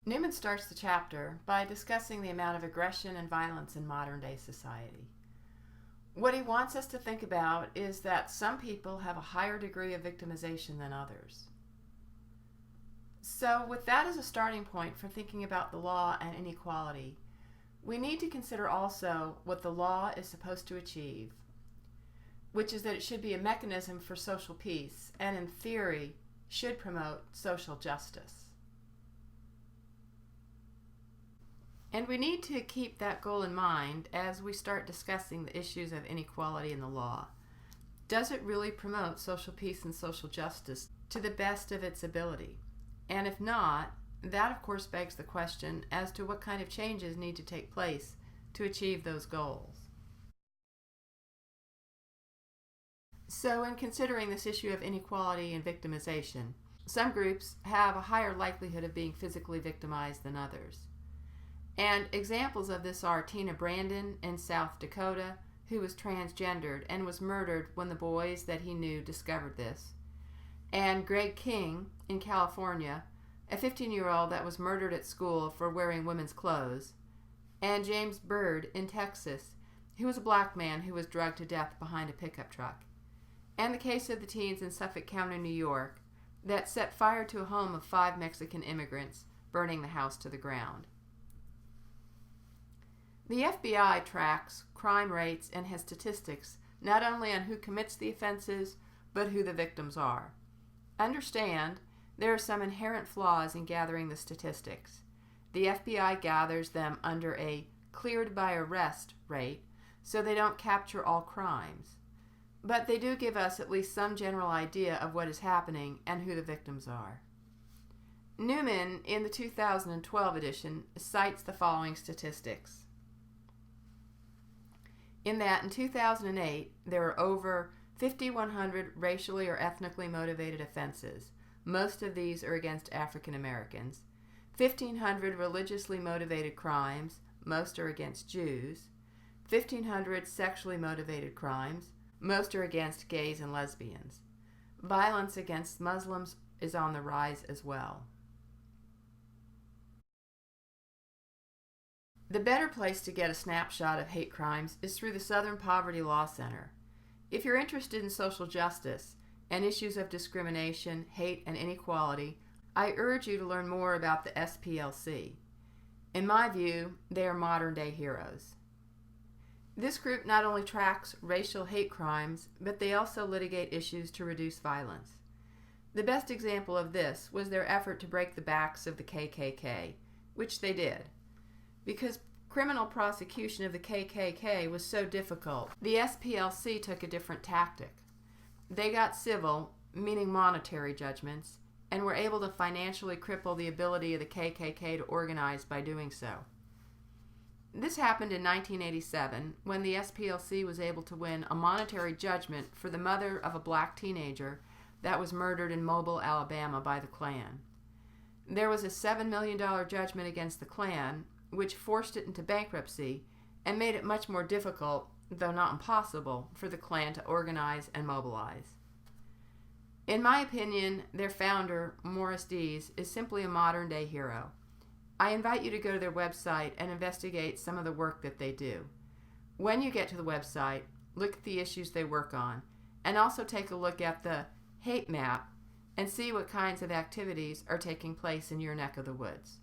Newman starts the chapter by discussing the amount of aggression and violence in modern-day society. What he wants us to think about is that some people have a higher degree of victimization than others. So with that as a starting point for thinking about the law and inequality, we need to consider also what the law is supposed to achieve, which is that it should be a mechanism for social peace and, in theory, should promote social justice. And we need to keep that goal in mind as we start discussing the issues of inequality in the law. Does it really promote social peace and social justice to the best of its ability? And if not, that of course begs the question as to what kind of changes need to take place to achieve those goals. So in considering this issue of inequality and victimization, some groups have a higher likelihood of being physically victimized than others. And examples of this are Tina Brandon in South Dakota, who was transgendered and was murdered when the boys that he knew discovered this, and Greg King in California, a 15-year-old that was murdered at school for wearing women's clothes, and James Byrd in Texas, who was a black man who was drugged to death behind a pickup truck, and the case of the teens in Suffolk County, New York, that set fire to a home of 5 Mexican immigrants, burning the house to the ground. The FBI tracks crime rates and has statistics not only on who commits the offenses, but who the victims are. Understand, there are some inherent flaws in gathering the statistics. The FBI gathers them under a cleared by arrest rate, so they don't capture all crimes. But they do give us at least some general idea of what is happening and who the victims are. Newman, in the 2012 edition, cites the following statistics. In that, in 2008, there were over 5,100 racially or ethnically motivated offenses. Most of these are against African Americans. 1,500 religiously motivated crimes. Most are against Jews. 1,500 sexually motivated crimes. Most are against gays and lesbians. Violence against Muslims is on the rise as well. The better place to get a snapshot of hate crimes is through the Southern Poverty Law Center. If you're interested in social justice and issues of discrimination, hate, and inequality, I urge you to learn more about the SPLC. In my view, they are modern-day heroes. This group not only tracks racial hate crimes, but they also litigate issues to reduce violence. The best example of this was their effort to break the backs of the KKK, which they did. Because criminal prosecution of the KKK was so difficult, the SPLC took a different tactic. They got civil, meaning monetary judgments, and were able to financially cripple the ability of the KKK to organize by doing so. This happened in 1987 when the SPLC was able to win a monetary judgment for the mother of a black teenager that was murdered in Mobile, Alabama by the Klan. There was a $7 million judgment against the Klan, which forced it into bankruptcy and made it much more difficult, though not impossible, for the Klan to organize and mobilize. In my opinion, their founder, Morris Dees, is simply a modern-day hero. I invite you to go to their website and investigate some of the work that they do. When you get to the website, look at the issues they work on, and also take a look at the hate map and see what kinds of activities are taking place in your neck of the woods.